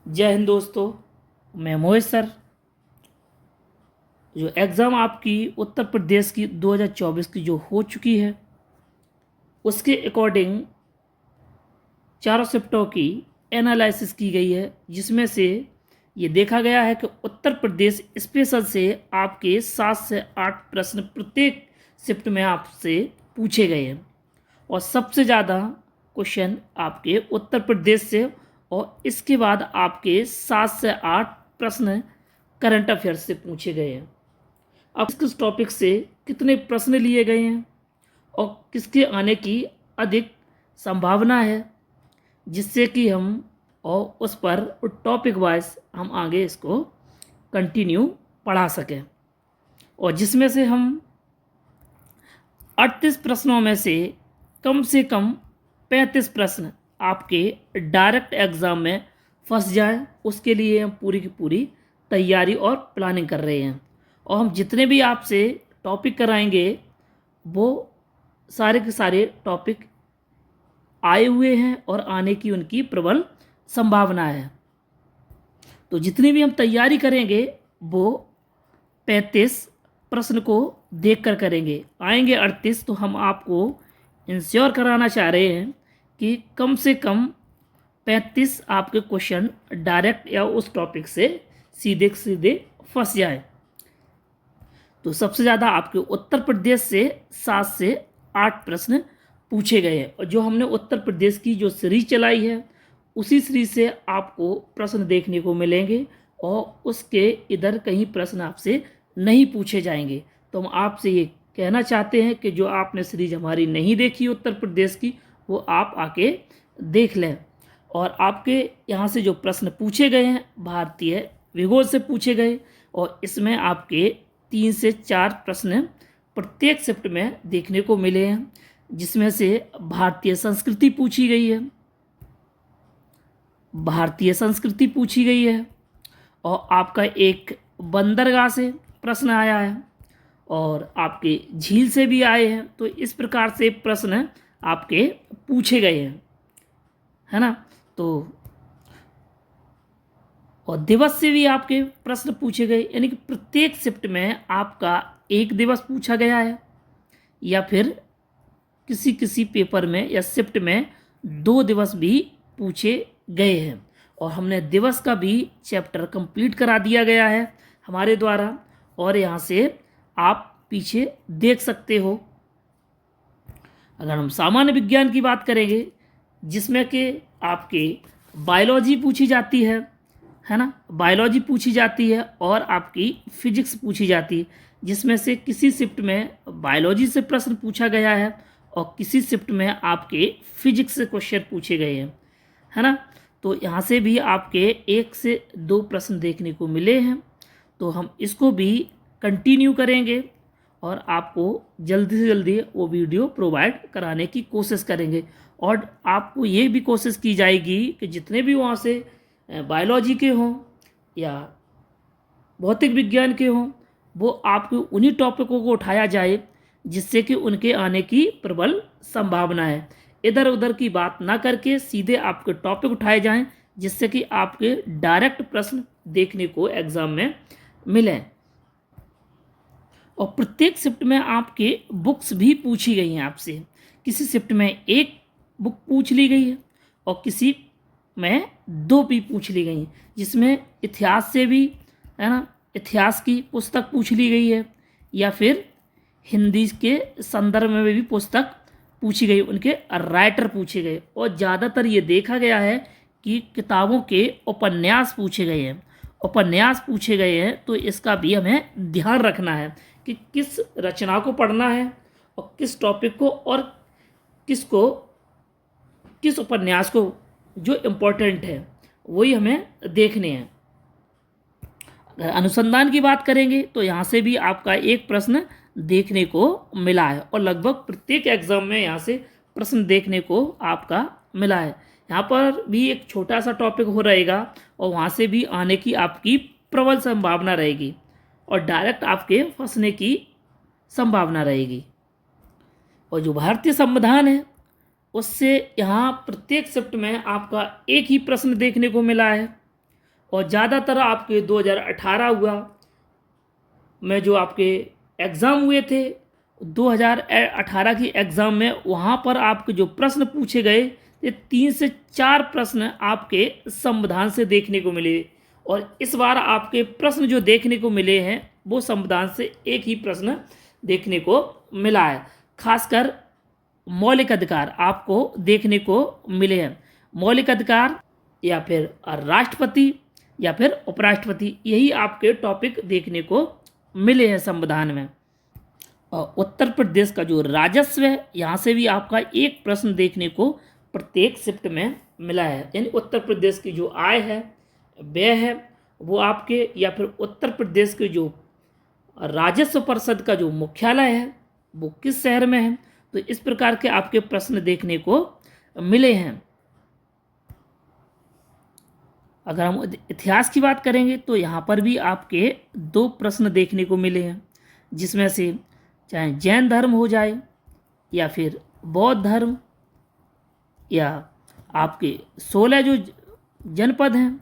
जय हिंद दोस्तों। मैं मोहित सर। जो एग्ज़ाम आपकी उत्तर प्रदेश की 2024 की जो हो चुकी है, उसके अकॉर्डिंग चारों शिफ्टों की एनालिसिस की गई है, जिसमें से ये देखा गया है कि उत्तर प्रदेश स्पेशल से आपके 7 से 8 प्रश्न प्रत्येक शिफ्ट में आपसे पूछे गए हैं और सबसे ज़्यादा क्वेश्चन आपके उत्तर प्रदेश से, और इसके बाद आपके 7 से 8 प्रश्न करंट अफेयर्स से पूछे गए हैं। अब किस टॉपिक से कितने प्रश्न लिए गए हैं और किसके आने की अधिक संभावना है, जिससे कि हम और उस पर टॉपिक वाइज हम आगे इसको कंटिन्यू पढ़ा सकें, और जिसमें से हम 38 प्रश्नों में से कम 35 प्रश्न आपके डायरेक्ट एग्ज़ाम में फंस जाए, उसके लिए हम पूरी की पूरी तैयारी और प्लानिंग कर रहे हैं। और हम जितने भी आपसे टॉपिक कराएंगे वो सारे के सारे टॉपिक आए हुए हैं और आने की उनकी प्रबल संभावना है। तो जितनी भी हम तैयारी करेंगे वो 35 प्रश्न को देख कर करेंगे। आएंगे 38, तो हम आपको इंश्योर कराना चाह रहे हैं कि कम से कम 35 आपके क्वेश्चन डायरेक्ट या उस टॉपिक से सीधे सीधे फंस जाए। तो सबसे ज़्यादा आपके उत्तर प्रदेश से 7 से 8 प्रश्न पूछे गए हैं, और जो हमने उत्तर प्रदेश की जो सीरीज चलाई है उसी सीरीज से आपको प्रश्न देखने को मिलेंगे, और उसके इधर कहीं प्रश्न आपसे नहीं पूछे जाएंगे। तो हम आपसे ये कहना चाहते हैं कि जो आपने सीरीज हमारी नहीं देखी उत्तर प्रदेश की, वो आप आके देख लें। और आपके यहाँ से जो प्रश्न पूछे गए हैं भारतीय भूगोल से पूछे गए, और इसमें आपके 3 से 4 प्रश्न प्रत्येक शिफ्ट में देखने को मिले हैं, जिसमें से भारतीय संस्कृति पूछी गई है, भारतीय संस्कृति पूछी गई है, और आपका एक बंदरगाह से प्रश्न आया है, और आपके झील से भी आए हैं। तो इस प्रकार से प्रश्न आपके पूछे गए हैं, है ना। तो और दिवस से भी आपके प्रश्न पूछे गए, यानी कि प्रत्येक शिफ्ट में आपका एक दिवस पूछा गया है, या फिर किसी किसी पेपर में या शिफ्ट में 2 दिवस भी पूछे गए हैं। और हमने दिवस का भी चैप्टर कंप्लीट करा दिया गया है हमारे द्वारा, और यहाँ से आप पीछे देख सकते हो। अगर हम सामान्य विज्ञान की बात करेंगे, जिसमें कि आपके बायोलॉजी पूछी जाती है ना, बायोलॉजी पूछी जाती है और आपकी फिजिक्स पूछी जाती है, जिसमें से किसी शिफ्ट में बायोलॉजी से प्रश्न पूछा गया है और किसी शिफ्ट में आपके फिजिक्स से क्वेश्चन पूछे गए हैं, है ना। तो यहाँ से भी आपके 1 से 2 प्रश्न देखने को मिले हैं। तो हम इसको भी कंटिन्यू करेंगे और आपको जल्दी से जल्दी वो वीडियो प्रोवाइड कराने की कोशिश करेंगे, और आपको ये भी कोशिश की जाएगी कि जितने भी वहाँ से बायोलॉजी के हों या भौतिक विज्ञान के हों, वो आपको उन्हीं टॉपिकों को उठाया जाए जिससे कि उनके आने की प्रबल संभावना है। इधर उधर की बात ना करके सीधे आपके टॉपिक उठाए जाएं, जिससे कि आपके डायरेक्ट प्रश्न देखने को एग्ज़ाम में मिलें। और प्रत्येक शिफ्ट में आपके बुक्स भी पूछी गई हैं आपसे। किसी शिफ्ट में एक बुक पूछ ली गई है और किसी में 2 भी पूछ ली गई हैं, जिसमें इतिहास से भी, है ना, इतिहास की पुस्तक पूछ ली गई है, या फिर हिंदी के संदर्भ में भी पुस्तक पूछी गई, उनके राइटर पूछे गए। और ज़्यादातर ये देखा गया है कि किताबों के उपन्यास पूछे गए हैं, उपन्यास पूछे गए हैं। तो इसका भी हमें ध्यान रखना है कि किस रचना को पढ़ना है और किस टॉपिक को, और किसको, किस उपन्यास को जो इम्पोर्टेंट है वही हमें देखने हैं। अगर अनुसंधान की बात करेंगे तो यहाँ से भी आपका एक प्रश्न देखने को मिला है, और लगभग प्रत्येक एग्जाम में यहाँ से प्रश्न देखने को आपका मिला है। यहाँ पर भी एक छोटा सा टॉपिक हो रहेगा, और वहाँ से भी आने की आपकी प्रबल संभावना रहेगी, और डायरेक्ट आपके फंसने की संभावना रहेगी। और जो भारतीय संविधान है उससे यहाँ प्रत्येक शिफ्ट में आपका एक ही प्रश्न देखने को मिला है, और ज़्यादातर आपके 2018 हुआ में जो आपके एग्ज़ाम हुए थे 2018 की एग्ज़ाम में, वहाँ पर आपके जो प्रश्न पूछे गए ये 3 से 4 प्रश्न आपके संविधान से देखने को मिले। और इस बार आपके प्रश्न जो देखने को मिले हैं वो संविधान से एक ही प्रश्न देखने को मिला है। खासकर मौलिक अधिकार आपको देखने को मिले हैं। मौलिक अधिकार या फिर राष्ट्रपति या फिर उपराष्ट्रपति, यही आपके टॉपिक देखने को मिले हैं संविधान में। और उत्तर प्रदेश का जो राजस्व है, यहाँ से भी आपका एक प्रश्न देखने को प्रत्येक शिफ्ट में मिला है। यानी उत्तर प्रदेश की जो आय है, व्यय है, वो आपके या फिर उत्तर प्रदेश के जो राजस्व परिषद का जो मुख्यालय है वो किस शहर में है। तो इस प्रकार के आपके प्रश्न देखने को मिले हैं। अगर हम इतिहास की बात करेंगे तो यहाँ पर भी आपके 2 प्रश्न देखने को मिले हैं, जिसमें से चाहे जैन धर्म हो जाए या फिर बौद्ध धर्म, या आपके 16 जो जनपद हैं,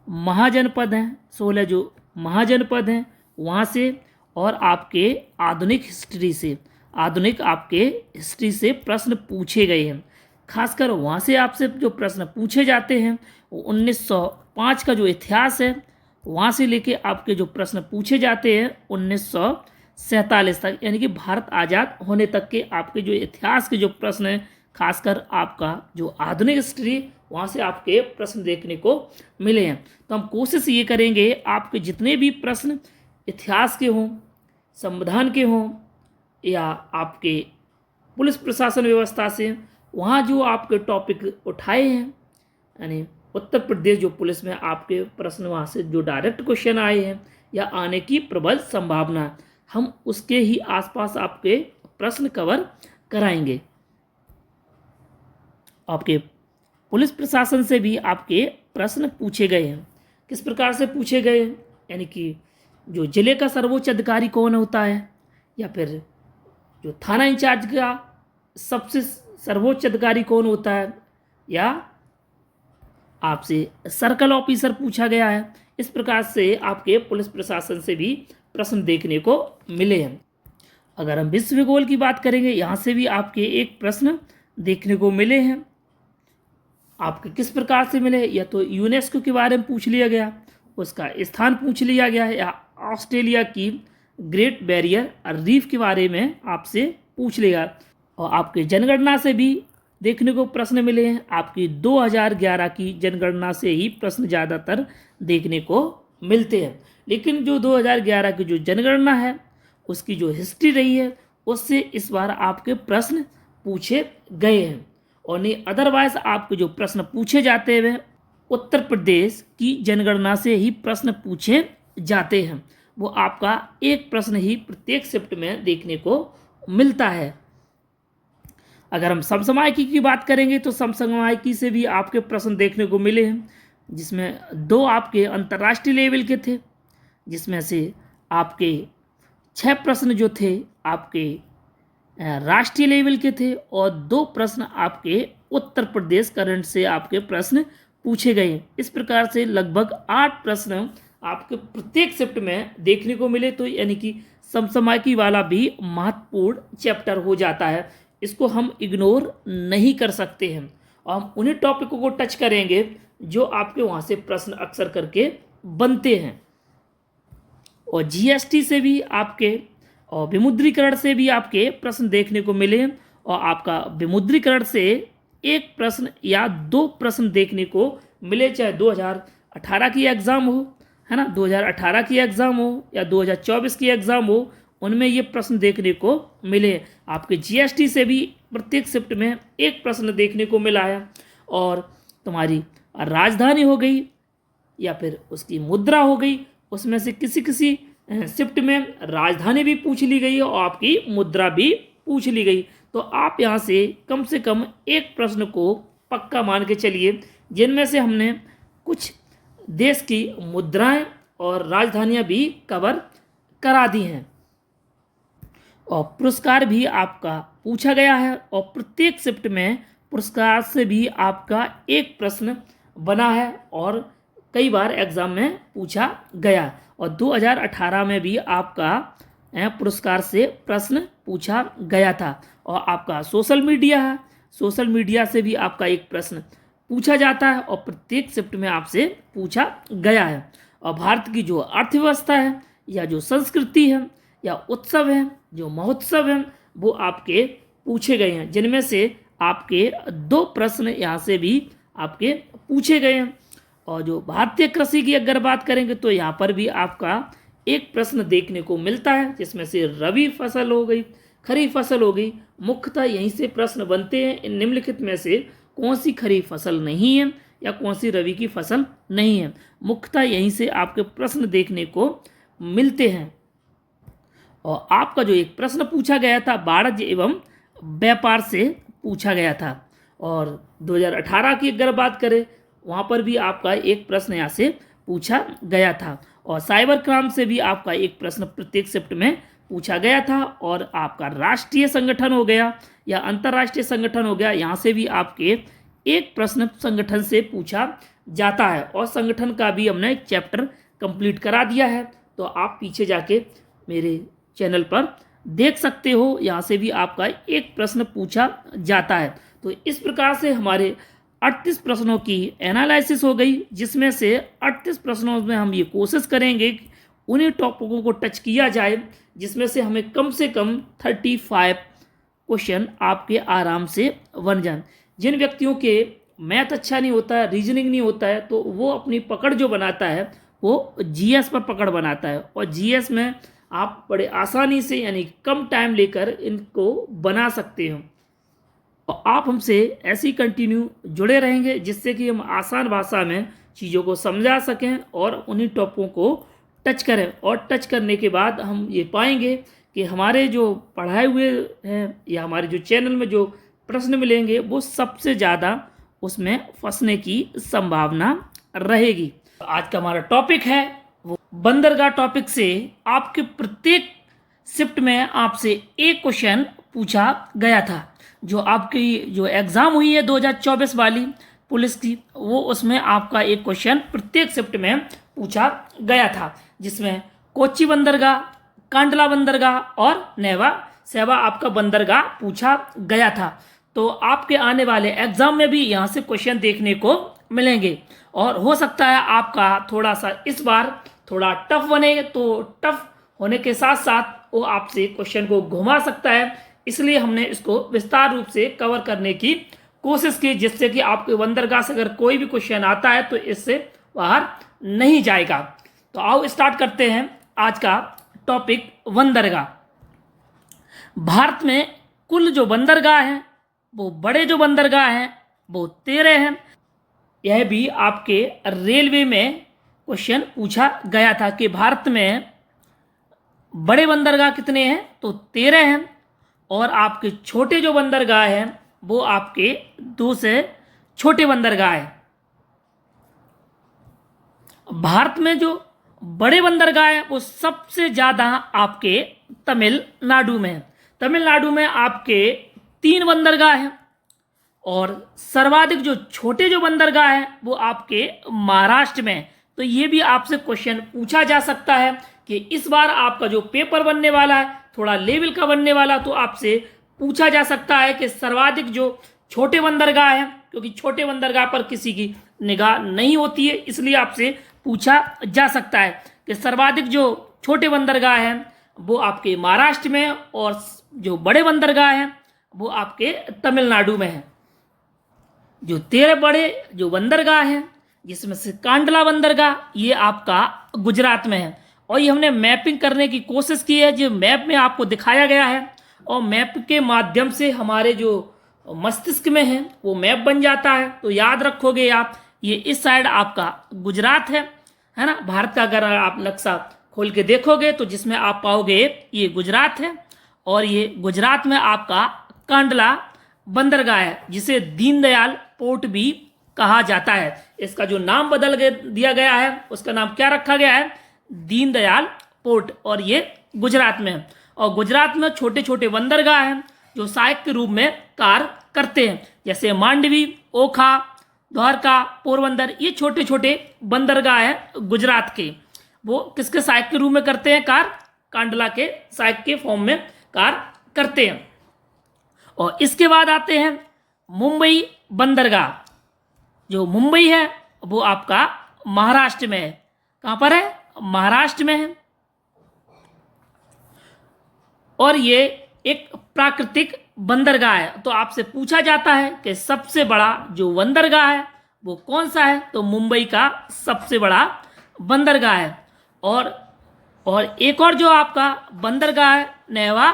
महाजनपद हैं, 16 जो महाजनपद हैं वहाँ से, और आपके आधुनिक हिस्ट्री से, आधुनिक आपके हिस्ट्री से प्रश्न पूछे गए हैं। खासकर वहाँ से आपसे जो प्रश्न पूछे जाते हैं वो 1905 का जो इतिहास है वहाँ से लेके आपके जो प्रश्न पूछे जाते हैं 1947 तक, यानी कि भारत आज़ाद होने तक के आपके जो इतिहास के जो प्रश्न हैं, खासकर आपका जो आधुनिक हिस्ट्री, वहाँ से आपके प्रश्न देखने को मिले हैं। तो हम कोशिश ये करेंगे आपके जितने भी प्रश्न इतिहास के हों, संविधान के हों, या आपके पुलिस प्रशासन व्यवस्था से, वहाँ जो आपके टॉपिक उठाए हैं, यानी उत्तर प्रदेश जो पुलिस में आपके प्रश्न वहाँ से जो डायरेक्ट क्वेश्चन आए हैं या आने की प्रबल संभावना है, हम उसके ही आसपास आपके प्रश्न कवर कराएंगे। आपके पुलिस प्रशासन से भी आपके प्रश्न पूछे गए हैं। किस प्रकार से पूछे गए हैं, यानी कि जो जिले का सर्वोच्च अधिकारी कौन होता है, या फिर जो थाना इंचार्ज का सबसे सर्वोच्च अधिकारी कौन होता है, या आपसे सर्कल ऑफिसर पूछा गया है। इस प्रकार से आपके पुलिस प्रशासन से भी प्रश्न देखने को मिले हैं। अगर हम विश्व भूगोल की बात करेंगे, यहाँ से भी आपके एक प्रश्न देखने को मिले हैं। आपके किस प्रकार से मिले, या तो यूनेस्को के बारे में पूछ लिया गया, उसका स्थान पूछ लिया गया है, या ऑस्ट्रेलिया की ग्रेट बैरियर रीफ के बारे में आपसे पूछ लिया। और आपके जनगणना से भी देखने को प्रश्न मिले हैं। आपकी 2011 की जनगणना से ही प्रश्न ज़्यादातर देखने को मिलते हैं, लेकिन जो 2011 की जो जनगणना है उसकी जो हिस्ट्री रही है उससे इस बार आपके प्रश्न पूछे गए हैं। और नहीं अदरवाइज आपके जो प्रश्न पूछे जाते हैं उत्तर प्रदेश की जनगणना से ही प्रश्न पूछे जाते हैं। वो आपका एक प्रश्न ही प्रत्येक शिफ्ट में देखने को मिलता है। अगर हम समसामयिकी की बात करेंगे तो समसामयिकी से भी आपके प्रश्न देखने को मिले हैं, जिसमें 2 आपके अंतर्राष्ट्रीय लेवल के थे, जिसमें से आपके 6 प्रश्न जो थे आपके राष्ट्रीय लेवल के थे, और 2 प्रश्न आपके उत्तर प्रदेश करंट से आपके प्रश्न पूछे गए। इस प्रकार से लगभग 8 प्रश्न आपके प्रत्येक शिफ्ट में देखने को मिले। तो यानी कि समसामयिकी वाला भी महत्वपूर्ण चैप्टर हो जाता है, इसको हम इग्नोर नहीं कर सकते हैं। और हम उन्हीं टॉपिकों को टच करेंगे जो आपके वहाँ से प्रश्न अक्सर करके बनते हैं। और जीएसटी से भी आपके और विमुद्रीकरण से भी आपके प्रश्न देखने को मिले, और आपका विमुद्रीकरण से एक प्रश्न या 2 प्रश्न देखने को मिले, चाहे 2018 की एग्ज़ाम हो, है ना, 2018 की एग्ज़ाम हो या 2024 की एग्ज़ाम हो, उनमें ये प्रश्न देखने को मिले। आपके जीएसटी से भी प्रत्येक शिफ्ट में एक प्रश्न देखने को मिला है। और तुम्हारी राजधानी हो गई या फिर उसकी मुद्रा हो गई, उसमें से किसी शिफ्ट में राजधानी भी पूछ ली गई है और आपकी मुद्रा भी पूछ ली गई। तो आप यहाँ से कम एक प्रश्न को पक्का मान के चलिए, जिनमें से हमने कुछ देश की मुद्राएं और राजधानियां भी कवर करा दी हैं। और पुरस्कार भी आपका पूछा गया है, और प्रत्येक शिफ्ट में पुरस्कार से भी आपका एक प्रश्न बना है। और कई बार एग्ज़ाम में पूछा गया। और 2018 में भी आपका पुरस्कार से प्रश्न पूछा गया था। और आपका सोशल मीडिया है, सोशल मीडिया से भी आपका एक प्रश्न पूछा जाता है और प्रत्येक शिफ्ट में आपसे पूछा गया है। और भारत की जो अर्थव्यवस्था है या जो संस्कृति है या उत्सव है, जो महोत्सव है, वो आपके पूछे गए हैं, जिनमें से आपके 2 प्रश्न यहाँ से भी आपके पूछे गए हैं। और जो भारतीय कृषि की अगर बात करेंगे तो यहाँ पर भी आपका एक प्रश्न देखने को मिलता है, जिसमें से रबी फसल हो गई, खरीफ फसल हो गई। मुख्यतः यहीं से प्रश्न बनते हैं, इन निम्नलिखित में से कौन सी खरीफ फसल नहीं है या कौन सी रबी की फसल नहीं है। मुख्यतः यहीं से आपके प्रश्न देखने को मिलते हैं। और आपका जो एक प्रश्न पूछा गया था वाणिज्य एवं व्यापार से पूछा गया था। और 2018 की अगर बात करें, वहाँ पर भी आपका एक प्रश्न यहाँ से पूछा गया था। और साइबर क्राइम से भी आपका एक प्रश्न प्रत्येक शिफ्ट में पूछा गया था। और आपका राष्ट्रीय संगठन हो गया या अंतर्राष्ट्रीय संगठन हो गया, यहाँ से भी आपके एक प्रश्न संगठन से पूछा जाता है। और संगठन का भी हमने एक चैप्टर कंप्लीट करा दिया है, तो आप पीछे जाके मेरे चैनल पर देख सकते हो, यहाँ से भी आपका एक प्रश्न पूछा जाता है। तो इस प्रकार से हमारे 38 प्रश्नों की एनालिसिस हो गई, जिसमें से 38 प्रश्नों में हम ये कोशिश करेंगे कि उन्हीं टॉपिकों को टच किया जाए जिसमें से कम 35 क्वेश्चन आपके आराम से बन जाए। जिन व्यक्तियों के मैथ अच्छा नहीं होता है, रीजनिंग नहीं होता है, तो वो अपनी पकड़ जो बनाता है वो जीएस पर पकड़ बनाता है। और जीएस में आप बड़े आसानी से यानी कम टाइम लेकर इनको बना सकते हो। और आप हमसे ऐसे ही कंटिन्यू जुड़े रहेंगे, जिससे कि हम आसान भाषा में चीज़ों को समझा सकें और उन्हीं टॉपिकों को टच करें। और टच करने के बाद हम ये पाएंगे कि हमारे जो पढ़ाए हुए हैं या हमारे जो चैनल में जो प्रश्न मिलेंगे वो सबसे ज़्यादा उसमें फंसने की संभावना रहेगी। आज का हमारा टॉपिक है वो बंदरगाह टॉपिक से आपके प्रत्येक शिफ्ट में आपसे एक क्वेश्चन पूछा गया था। जो आपकी जो एग्ज़ाम हुई है 2024 वाली पुलिस की, वो उसमें आपका एक क्वेश्चन प्रत्येक शिफ्ट में पूछा गया था, जिसमें कोच्चि बंदरगाह, कांडला बंदरगाह और नेवा सेवा आपका बंदरगाह पूछा गया था। तो आपके आने वाले एग्ज़ाम में भी यहाँ से क्वेश्चन देखने को मिलेंगे। और हो सकता है आपका थोड़ा सा इस बार थोड़ा टफ बने, तो टफ होने के साथ साथ वो आपसे क्वेश्चन को घुमा सकता है, इसलिए हमने इसको विस्तार रूप से कवर करने की कोशिश की, जिससे कि आपके बंदरगाह से अगर कोई भी क्वेश्चन आता है तो इससे बाहर नहीं जाएगा। तो आओ स्टार्ट करते हैं आज का टॉपिक बंदरगाह। भारत में कुल जो बंदरगाह हैं, वो बड़े जो बंदरगाह हैं वो 13 हैं। यह भी आपके रेलवे में क्वेश्चन पूछा गया था कि भारत में बड़े बंदरगाह कितने हैं, तो 13 हैं। और आपके छोटे जो बंदरगाह हैं वो आपके 2 से छोटे बंदरगाह हैं। भारत में जो बड़े बंदरगाह हैं वो सबसे ज़्यादा आपके तमिलनाडु में है। तमिलनाडु में आपके 3 बंदरगाह हैं। और सर्वाधिक जो छोटे जो बंदरगाह हैं वो आपके महाराष्ट्र में। तो ये भी आपसे क्वेश्चन पूछा जा सकता है कि इस बार आपका जो पेपर बनने वाला है थोड़ा लेवल का बनने वाला, तो आपसे पूछा जा सकता है कि सर्वाधिक जो छोटे बंदरगाह हैं, क्योंकि छोटे बंदरगाह पर किसी की निगाह नहीं होती है, इसलिए आपसे पूछा जा सकता है कि सर्वाधिक जो छोटे बंदरगाह हैं वो आपके महाराष्ट्र में और जो बड़े बंदरगाह हैं वो आपके तमिलनाडु में है। जो 13 बड़े जो बंदरगाह हैं, जिसमें से कांडला बंदरगाह ये आपका गुजरात में है। और ये हमने मैपिंग करने की कोशिश की है, जो मैप में आपको दिखाया गया है। और मैप के माध्यम से हमारे जो मस्तिष्क में है वो मैप बन जाता है। तो याद रखोगे आप, ये इस साइड आपका गुजरात है ना। भारत का अगर आप नक्शा खोल के देखोगे तो जिसमें आप पाओगे ये गुजरात है। और ये गुजरात में आपका कांडला बंदरगाह है, जिसे दीनदयाल पोर्ट भी कहा जाता है। इसका जो नाम बदल दिया गया है, उसका नाम क्या रखा गया है, दीनदयाल पोर्ट। और ये गुजरात में है। और गुजरात में छोटे छोटे बंदरगाह हैं जो सहायक के रूप में कार्य करते हैं, जैसे मांडवी, ओखा, द्वारका, पोरबंदर, ये छोटे छोटे बंदरगाह हैं गुजरात के। वो किसके सहायक के रूप में करते हैं कार्य? कांडला के सहायक के फॉर्म में कार्य करते हैं। और इसके बाद आते हैं मुंबई बंदरगाह। जो मुंबई है वो आपका महाराष्ट्र में है। कहाँ पर है? महाराष्ट्र में है। और ये एक प्राकृतिक बंदरगाह है। तो आपसे पूछा जाता है कि सबसे बड़ा जो बंदरगाह है वो कौन सा है? तो मुंबई का सबसे बड़ा बंदरगाह है। और एक और जो आपका बंदरगाह है नेवा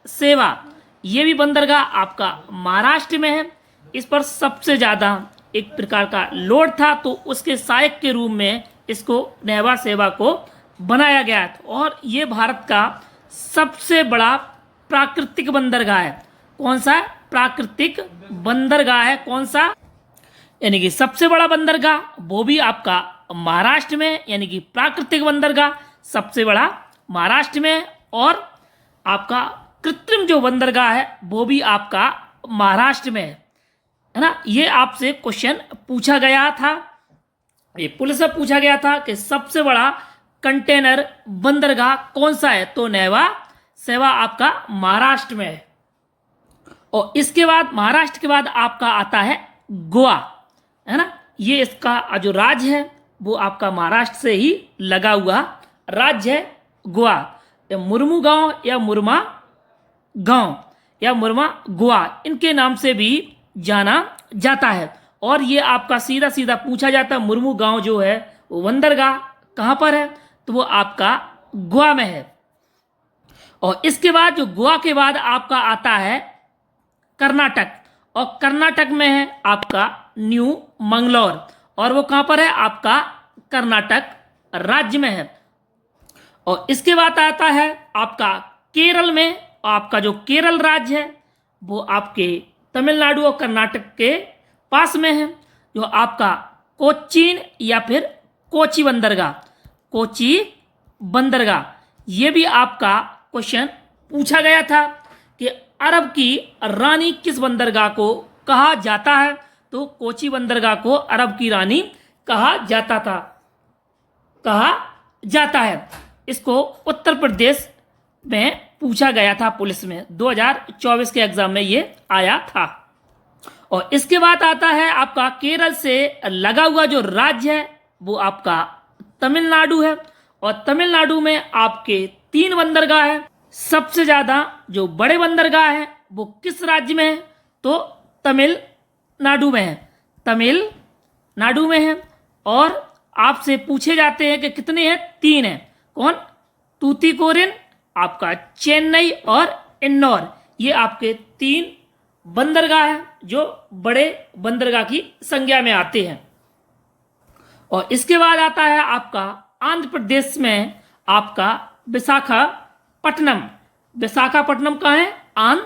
सेवा, ये भी बंदरगाह आपका महाराष्ट्र में है। इस पर सबसे ज़्यादा एक प्रकार का लोड था, तो उसके सहायक के रूप में इसको नेवा सेवा को बनाया गया था। और ये भारत का सबसे बड़ा प्राकृतिक बंदरगाह है। कौन सा है? प्राकृतिक बंदरगाह है। कौन सा? यानी कि सबसे बड़ा बंदरगाह वो भी आपका महाराष्ट्र में, यानी कि प्राकृतिक बंदरगाह सबसे बड़ा महाराष्ट्र में। और आपका कृत्रिम जो बंदरगाह है वो भी आपका महाराष्ट्र में है ना। ये आपसे क्वेश्चन पूछा गया था, ये पुलिस से पूछा गया था कि सबसे बड़ा कंटेनर बंदरगाह कौन सा है? तो नेवा सेवा आपका महाराष्ट्र में है। और इसके बाद महाराष्ट्र के बाद आपका आता है गोवा, है ना। ये इसका जो राज्य है वो आपका महाराष्ट्र से ही लगा हुआ राज्य है गोवा। या मुर्मू गांव या मुर्मा गांव या मुर्मा गोवा, इनके नाम से भी जाना जाता है। और ये आपका सीधा सीधा पूछा जाता है मुर्मू गांव जो है वो बंदरगाह कहाँ पर है? तो वो आपका गोवा में है। और इसके बाद जो गोवा के बाद आपका आता है कर्नाटक, और कर्नाटक में है आपका न्यू मंगलोर, और वो कहाँ पर है? आपका कर्नाटक राज्य में है। और इसके बाद आता है आपका केरल में। आपका जो केरल राज्य है वो आपके तमिलनाडु और कर्नाटक के पास में है। जो आपका कोचीन या फिर कोची बंदरगाह, कोची बंदरगाह, ये भी आपका क्वेश्चन पूछा गया था कि अरब की रानी किस बंदरगाह को कहा जाता है? तो कोची बंदरगाह को अरब की रानी कहा जाता है। इसको उत्तर प्रदेश में पूछा गया था पुलिस में, 2024 के एग्जाम में ये आया था। और इसके बाद आता है आपका केरल से लगा हुआ जो राज्य है वो आपका तमिलनाडु है। और तमिलनाडु में आपके 3 बंदरगाह है। सबसे ज़्यादा जो बड़े बंदरगाह है वो किस राज्य में है? तो तमिलनाडु में है, तमिलनाडु में है। और आपसे पूछे जाते हैं कि कितने हैं? 3 हैं। कौन? तूतीकोरिन, आपका चेन्नई और इंदौर, ये आपके 3 बंदरगाह हैं जो बड़े बंदरगाह की संज्ञा में आते हैं। और इसके बाद आता है आपका आंध्र प्रदेश में आपका विशाखापट्टनम। विशाखापट्टनम कहाँ है? आंध्र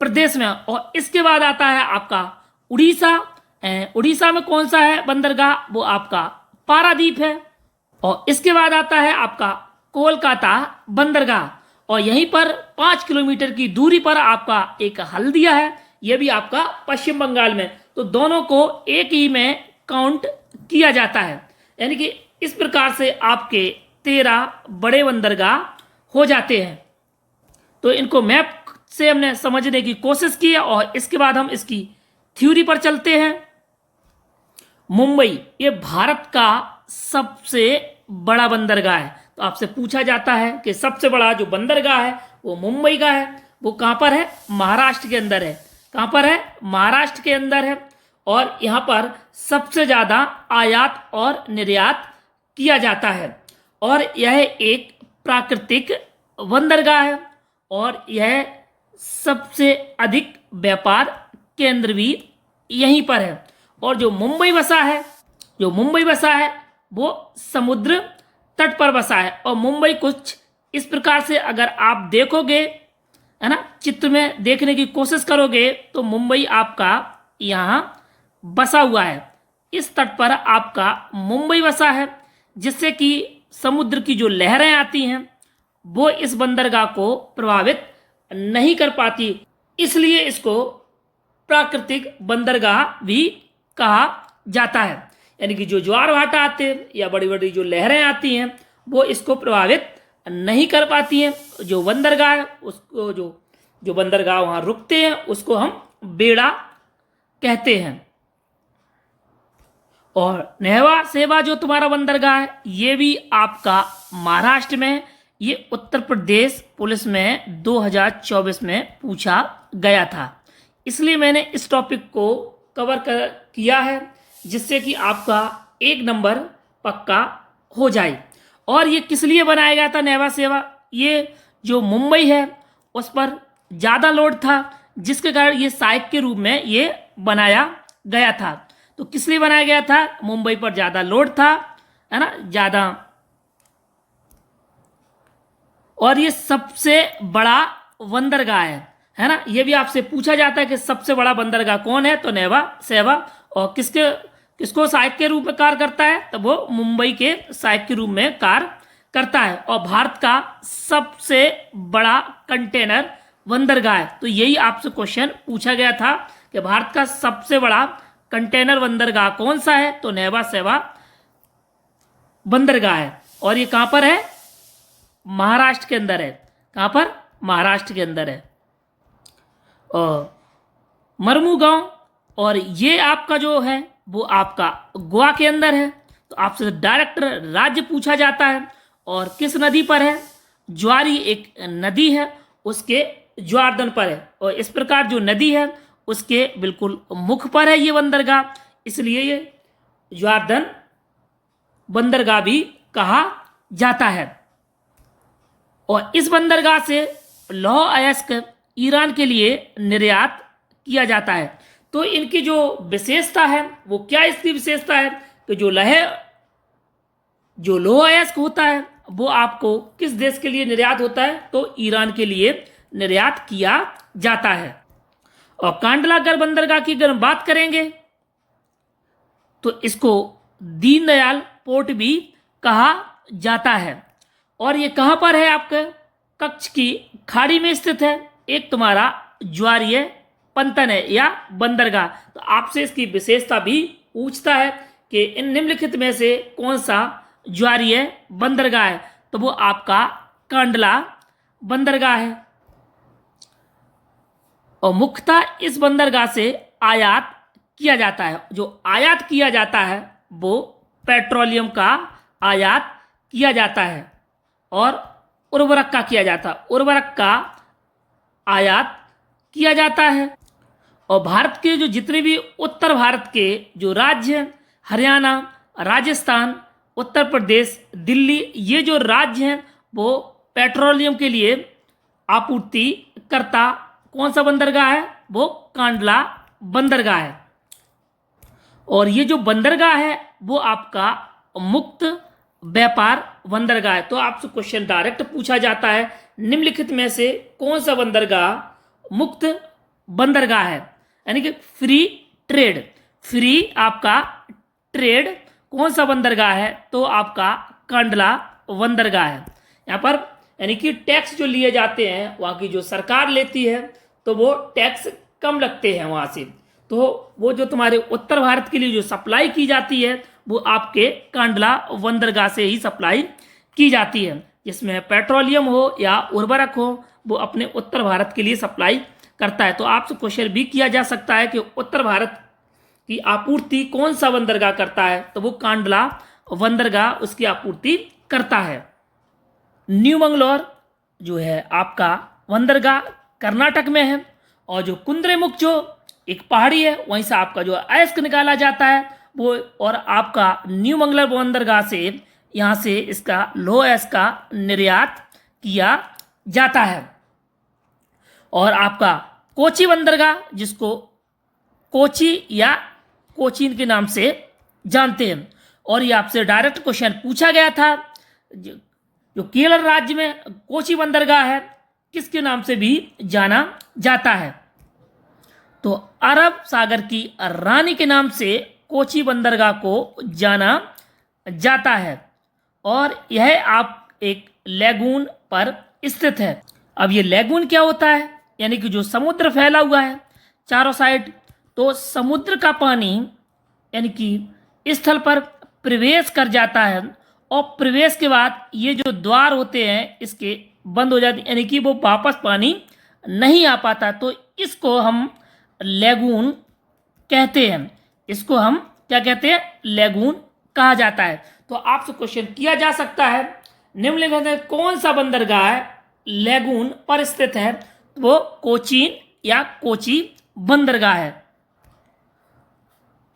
प्रदेश में। और इसके बाद आता है आपका उड़ीसा। उड़ीसा में कौन सा है बंदरगाह? वो आपका पारादीप है। और इसके बाद आता है आपका कोलकाता बंदरगाह। और यहीं पर 5 किलोमीटर की दूरी पर आपका एक हल्दिया है, यह भी आपका पश्चिम बंगाल में। तो दोनों को एक ही में काउंट किया जाता है। यानी कि इस प्रकार से आपके 13 बड़े बंदरगाह हो जाते हैं। तो इनको मैप से हमने समझने की कोशिश की है। और इसके बाद हम इसकी थ्योरी पर चलते हैं। मुंबई ये भारत का सबसे बड़ा बंदरगाह है। तो आपसे पूछा जाता है कि सबसे बड़ा जो बंदरगाह है वो मुंबई का है। वो कहाँ पर है? महाराष्ट्र के अंदर है। कहाँ पर है? महाराष्ट्र के अंदर है। और यहाँ पर सबसे ज़्यादा आयात और निर्यात किया जाता है। और यह एक प्राकृतिक बंदरगाह है। और यह सबसे अधिक व्यापार केंद्र भी यहीं पर है। और जो मुंबई बसा है वो समुद्र तट पर बसा है। और मुंबई कुछ इस प्रकार से अगर आप देखोगे, है ना, चित्र में देखने की कोशिश करोगे तो मुंबई आपका यहाँ बसा हुआ है। इस तट पर आपका मुंबई बसा है, जिससे कि समुद्र की जो लहरें आती हैं वो इस बंदरगाह को प्रभावित नहीं कर पाती। इसलिए इसको प्राकृतिक बंदरगाह भी कहा जाता है। यानी कि जो ज्वार भाटा आते हैं या बड़ी बड़ी जो लहरें आती हैं वो इसको प्रभावित नहीं कर पाती हैं। जो बंदरगाह है उसको जो बंदरगाह वहाँ रुकते हैं उसको हम बेड़ा कहते हैं। और नेहवा सेवा जो तुम्हारा बंदरगाह है ये भी आपका महाराष्ट्र में है। ये उत्तर प्रदेश पुलिस में 2024 में पूछा गया था, इसलिए मैंने इस टॉपिक को किया है जिससे कि आपका 1 नंबर पक्का हो जाए। और ये किस लिए बनाया गया था नेहवा सेवा? ये जो मुंबई है उस पर ज़्यादा लोड था जिसके कारण ये सहायक के रूप में ये बनाया गया था। तो किस लिए बनाया गया था? मुंबई पर ज़्यादा लोड था, है ना, ज़्यादा। और ये सबसे बड़ा बंदरगाह है ना। ये भी आपसे पूछा जाता है कि सबसे बड़ा बंदरगाह कौन है, तो नेहवा सेवा। और किसको सहायक के रूप में कार्य करता है, तो वो मुंबई के सहायक के रूप में कार्य करता है। और भारत का सबसे बड़ा कंटेनर बंदरगाह है। तो यही आपसे क्वेश्चन पूछा गया था कि भारत का सबसे बड़ा कंटेनर बंदरगाह कौन सा है, तो नेहवा सेवा बंदरगाह है। और ये कहाँ पर है? महाराष्ट्र के अंदर है। कहाँ पर? महाराष्ट्र के अंदर है, और मरमुगांव। और ये आपका जो है वो आपका गोवा के अंदर है। तो आपसे डायरेक्ट राज्य पूछा जाता है। और किस नदी पर है? ज्वारी एक नदी है, उसके ज्वारदन पर है। और इस प्रकार जो नदी है उसके बिल्कुल मुख पर है ये बंदरगाह, इसलिए ये ज्वारदन बंदरगाह भी कहा जाता है। और इस बंदरगाह से लौह अयस्क ईरान के लिए निर्यात किया जाता है। तो इनकी जो विशेषता है वो क्या? इसकी विशेषता है कि जो लौह अयस्क होता है वो आपको किस देश के लिए निर्यात होता है, तो ईरान के लिए निर्यात किया जाता है। और कांडलागर बंदरगाह की अगर हम बात करेंगे तो इसको दीनदयाल पोर्ट भी कहा जाता है। और ये कहाँ पर है? आपके कच्छ की खाड़ी में स्थित है। एक तुम्हारा ज्वारीय पंतन है या बंदरगाह। तो आपसे इसकी विशेषता भी पूछता है कि इन निम्नलिखित में से कौन सा ज्वारीय बंदरगाह है, तो वो आपका कांडला बंदरगाह है। और मुख्यतः इस बंदरगाह से आयात किया जाता है। जो आयात किया जाता है वो पेट्रोलियम का आयात किया जाता है और उर्वरक का किया जाता है। उर्वरक का आयात किया जाता है। और भारत के जो जितने भी उत्तर भारत के जो राज्य हैं, हरियाणा, राजस्थान, उत्तर प्रदेश, दिल्ली, ये जो राज्य हैं वो पेट्रोलियम के लिए आपूर्ति करता कौन सा बंदरगाह है, वो कांडला बंदरगाह है। और ये जो बंदरगाह है वो आपका मुक्त व्यापार बंदरगाह है। तो आपसे क्वेश्चन डायरेक्ट पूछा जाता है निम्नलिखित में से कौन सा बंदरगाह मुक्त बंदरगाह है, यानी कि फ्री ट्रेड। फ्री आपका ट्रेड कौन सा बंदरगाह है, तो आपका कांडला बंदरगाह है। यहाँ पर यानी कि टैक्स जो लिए जाते हैं वहाँ की जो सरकार लेती है तो वो टैक्स कम लगते हैं वहाँ से। तो वो जो तुम्हारे उत्तर भारत के लिए जो सप्लाई की जाती है वो आपके कांडला बंदरगाह से ही सप्लाई की जाती है। जिसमें पेट्रोलियम हो या उर्वरक हो वो अपने उत्तर भारत के लिए सप्लाई करता है। तो आपसे क्वेश्चन भी किया जा सकता है कि उत्तर भारत की आपूर्ति कौन सा बंदरगाह करता है, तो वो कांडला बंदरगाह उसकी आपूर्ति करता है। न्यू मंगलोर जो है आपका बंदरगाह कर्नाटक में है। और जो कुद्रेमुख जो एक पहाड़ी है वहीं से आपका जो अयस्क निकाला जाता है वो, और आपका न्यू मंगलोर बंदरगाह से यहाँ से इसका लौह अयस्क का निर्यात किया जाता है। और आपका कोची बंदरगाह, जिसको कोची या कोचीन के नाम से जानते हैं, और ये आपसे डायरेक्ट क्वेश्चन पूछा गया था। जो केरल राज्य में कोची बंदरगाह है किसके नाम से भी जाना जाता है, तो अरब सागर की रानी के नाम से कोची बंदरगाह को जाना जाता है। और यह आप एक लैगून पर स्थित है। अब ये लैगून क्या होता है, यानी कि जो समुद्र फैला हुआ है चारों साइड, तो समुद्र का पानी यानी कि स्थल पर प्रवेश कर जाता है, और प्रवेश के बाद ये जो द्वार होते हैं इसके बंद हो जाते हैं, यानी कि वो वापस पानी नहीं आ पाता। तो इसको हम लैगून कहते हैं। इसको हम क्या कहते हैं? लैगून कहा जाता है। तो आपसे क्वेश्चन किया जा सकता है, निम्नलिखित में कौन सा बंदरगाह लैगून पर स्थित है? वो कोचीन या कोची बंदरगाह है।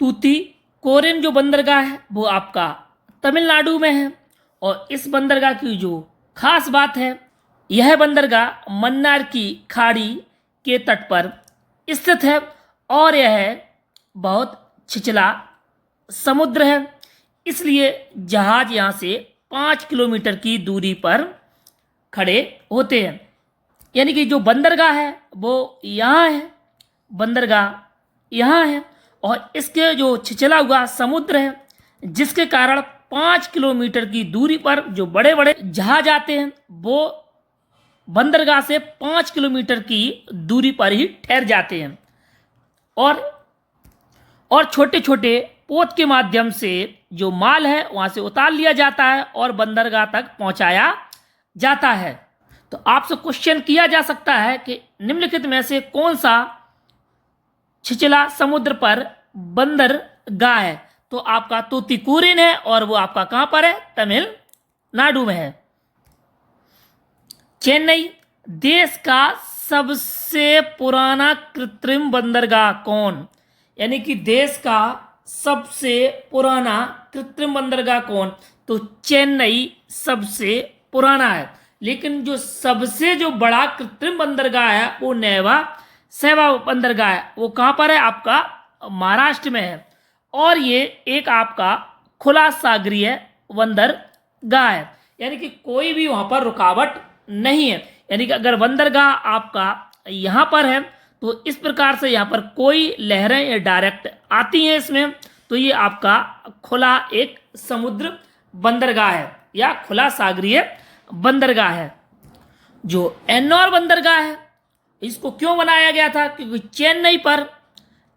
तूतीकोरिन जो बंदरगाह है वो आपका तमिलनाडु में है, और इस बंदरगाह की जो खास बात है, यह बंदरगाह मन्नार की खाड़ी के तट पर स्थित है, और यह बहुत छिछला समुद्र है, इसलिए जहाज यहाँ से 5 किलोमीटर की दूरी पर खड़े होते हैं। यानी कि जो बंदरगाह है वो यहाँ है, बंदरगाह यहाँ है, और इसके जो छिछला हुआ समुद्र है, जिसके कारण 5 किलोमीटर की दूरी पर जो बड़े बड़े जहाज आते हैं वो बंदरगाह से 5 किलोमीटर की दूरी पर ही ठहर जाते हैं, और छोटे छोटे पोत के माध्यम से जो माल है वहाँ से उतार लिया जाता है और बंदरगाह तक पहुँचाया जाता है। तो आपसे क्वेश्चन किया जा सकता है कि निम्नलिखित में से कौन सा छिछला समुद्र पर बंदरगाह है? तो आपका तूतीकोरिन है, और वो आपका कहाँ पर है? तमिलनाडु में है। चेन्नई देश का सबसे पुराना कृत्रिम बंदरगाह कौन? यानी कि देश का सबसे पुराना कृत्रिम बंदरगाह कौन? तो चेन्नई सबसे पुराना है, लेकिन जो सबसे जो बड़ा कृत्रिम बंदरगाह है वो नेवा सेवा बंदरगाह है। वो कहाँ पर है? आपका महाराष्ट्र में है, और ये एक आपका खुला सागरीय बंदरगाह है, यानी कि कोई भी वहाँ पर रुकावट नहीं है। यानी कि अगर बंदरगाह आपका यहाँ पर है तो इस प्रकार से यहाँ पर कोई लहरें डायरेक्ट आती हैं इसमें, तो ये आपका खुला एक समुद्र बंदरगाह है या खुला सागरीय बंदरगाह है। जो एन्नौर बंदरगाह है, इसको क्यों बनाया गया था? क्योंकि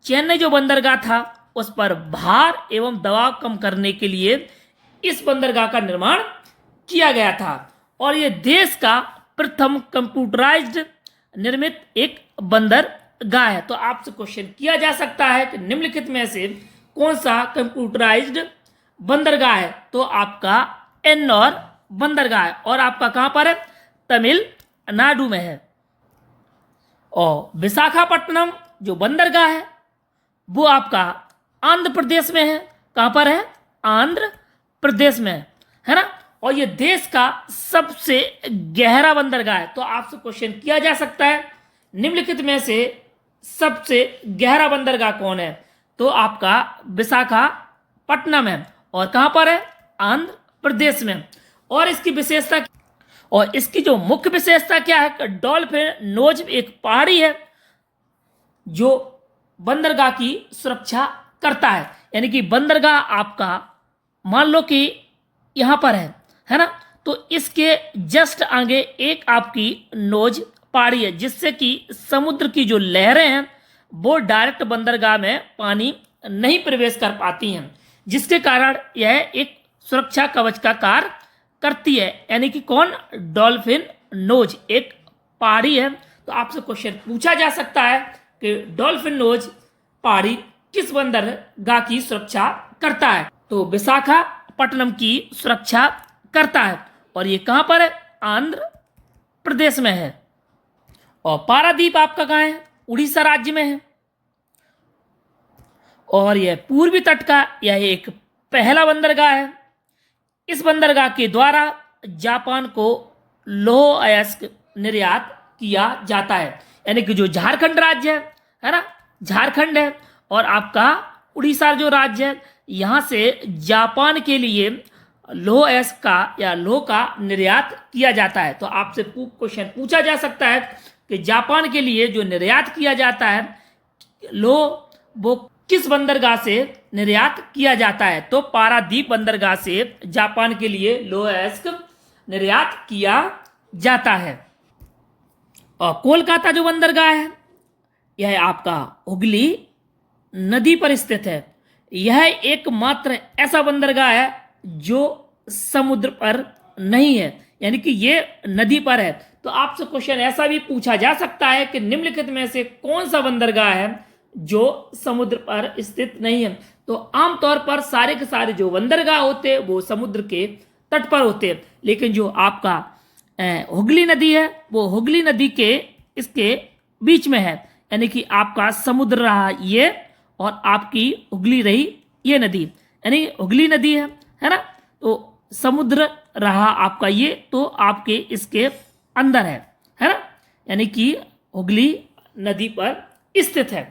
चेन्नई जो बंदरगाह था उस पर भार एवं दबाव कम करने के लिए इस बंदरगाह का निर्माण किया गया था, और ये देश का प्रथम कंप्यूटराइज्ड निर्मित एक बंदरगाह है। तो आपसे क्वेश्चन किया जा सकता है कि निम्नलिखित में से कौन सा कंप्यूटराइज्ड बंदरगाह है? तो आपका एन्नौर बंदरगाह है, और आपका कहाँ पर है? तमिलनाडु में है। और विशाखापट्टनम जो बंदरगाह है वो आपका आंध्र प्रदेश में है। कहाँ पर है? आंध्र प्रदेश में है ना। और ये देश का सबसे गहरा बंदरगाह है। तो आपसे क्वेश्चन किया जा सकता है, निम्नलिखित में से सबसे गहरा बंदरगाह कौन है? तो आपका विशाखापट्टनम है, और कहाँ पर है? आंध्र प्रदेश में। और इसकी जो मुख्य विशेषता क्या है? डॉल्फिन नोज एक पहाड़ी है जो बंदरगाह की सुरक्षा करता है। यानी कि बंदरगाह आपका मान लो कि यहाँ पर है ना, तो इसके जस्ट आगे एक आपकी नोज पहाड़ी है, जिससे कि समुद्र की जो लहरें हैं वो डायरेक्ट बंदरगाह में पानी नहीं प्रवेश कर पाती हैं, जिसके कारण यह एक सुरक्षा कवच का कार्य करती है। यानी कि कौन? डॉल्फिन नोज एक पहाड़ी है। तो आपसे क्वेश्चन पूछा जा सकता है कि डॉल्फिन नोज पहाड़ी किस बंदरगाह की सुरक्षा करता है? तो विशाखापट्टनम की सुरक्षा करता है, और ये कहाँ पर है? आंध्र प्रदेश में है। और पारादीप आपका कहाँ है? उड़ीसा राज्य में है। और यह पूर्वी तट का यह एक पहला बंदरगाह है। इस बंदरगाह के द्वारा जापान को लौह अयस्क निर्यात किया जाता है। यानी कि जो झारखंड राज्य है ना, झारखंड है, और आपका उड़ीसा जो राज्य है, यहाँ से जापान के लिए लौह अयस्क का या लौह का निर्यात किया जाता है। तो आपसे क्वेश्चन पूछा जा सकता है कि जापान के लिए जो निर्यात किया जाता है लौह, वो किस बंदरगाह से निर्यात किया जाता है? तो पारादीप बंदरगाह से जापान के लिए लौह अयस्क निर्यात किया जाता है। और कोलकाता जो बंदरगाह है, यह आपका हुगली नदी पर स्थित है। यह एकमात्र ऐसा बंदरगाह है जो समुद्र पर नहीं है, यानी कि ये नदी पर है। तो आपसे क्वेश्चन ऐसा भी पूछा जा सकता है कि निम्नलिखित में से कौन सा बंदरगाह है जो समुद्र पर स्थित नहीं है। तो आमतौर पर सारे के सारे जो बंदरगाह होते हैं वो समुद्र के तट पर होते हैं, लेकिन जो आपका हुगली नदी है वो हुगली नदी के इसके बीच में है, यानी कि आपका समुद्र रहा ये और आपकी हुगली रही ये नदी, यानी हुगली नदी है ना। तो समुद्र रहा आपका ये, तो आपके इसके अंदर है ना, यानी कि हुगली नदी पर स्थित है।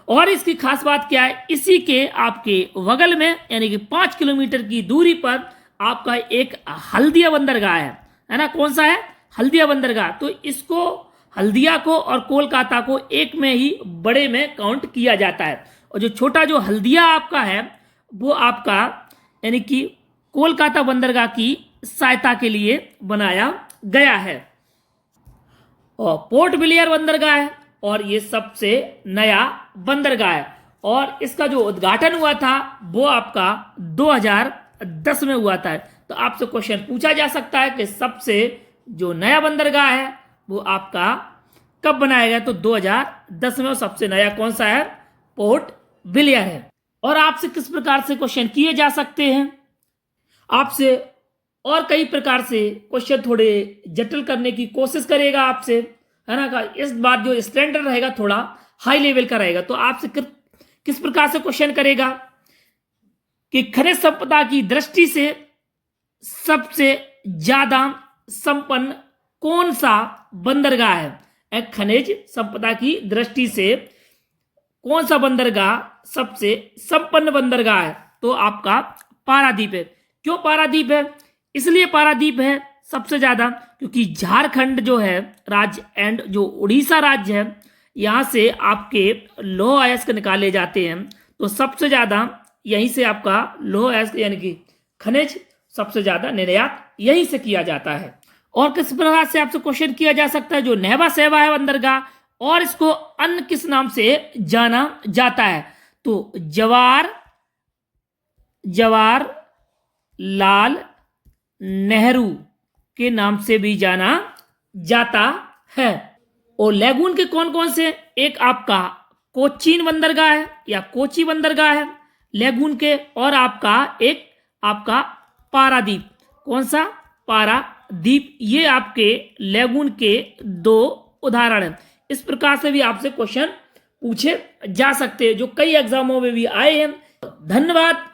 और इसकी खास बात क्या है, इसी के आपके बगल में यानी कि 5 किलोमीटर की दूरी पर आपका एक हल्दिया बंदरगाह है ना। कौन सा है? हल्दिया बंदरगाह। तो इसको हल्दिया को और कोलकाता को एक में ही बड़े में काउंट किया जाता है, और जो छोटा जो हल्दिया आपका है वो आपका यानी कि कोलकाता बंदरगाह की सहायता के लिए बनाया गया है। और पोर्ट ब्लेयर बंदरगाह है और ये सबसे नया बंदरगाह है, और इसका जो उद्घाटन हुआ था वो आपका 2010 में हुआ था। तो आपसे क्वेश्चन पूछा जा सकता है कि सबसे जो नया बंदरगाह है वो आपका कब बनाया गया, तो 2010 में। और सबसे नया कौन सा है? पोर्ट ब्लेयर है। और आपसे किस प्रकार से क्वेश्चन किए जा सकते हैं, आपसे और कई प्रकार से क्वेश्चन थोड़े जटिल करने की कोशिश करेगा आपसे, है ना। इस बार जो स्टैंडर्ड रहेगा थोड़ा हाई लेवल का रहेगा। तो आपसे किस प्रकार से क्वेश्चन करेगा कि खनिज संपदा की दृष्टि से सबसे ज्यादा संपन्न कौन सा बंदरगाह है? खनिज संपदा की दृष्टि से कौन सा बंदरगाह सबसे संपन्न बंदरगाह है? तो आपका पारादीप है। क्यों पारादीप है? इसलिए पारादीप है सबसे ज्यादा क्योंकि झारखंड जो है राज्य एंड जो उड़ीसा राज्य है यहाँ से आपके लौह अयस्क निकाले जाते हैं। तो सबसे ज्यादा यहीं से आपका लौह अयस्क यानी कि खनिज सबसे ज्यादा निर्यात यहीं से किया जाता है। और किस प्रकार से आपसे क्वेश्चन किया जा सकता है, जो नेवा सेवा है बंदरगाह, और इसको अन्य किस नाम से जाना जाता है? तो जवाहर लाल नेहरू के नाम से भी जाना जाता है। और लैगून के कौन कौन से? एक आपका कोचीन बंदरगाह है या कोची बंदरगाह है लैगून के, और आपका एक आपका पारादीप। कौन सा? पारादीप। ये आपके लैगून के 2 उदाहरण हैं। इस प्रकार से भी आपसे क्वेश्चन पूछे जा सकते हैं जो कई एग्जामों में भी आए हैं। धन्यवाद।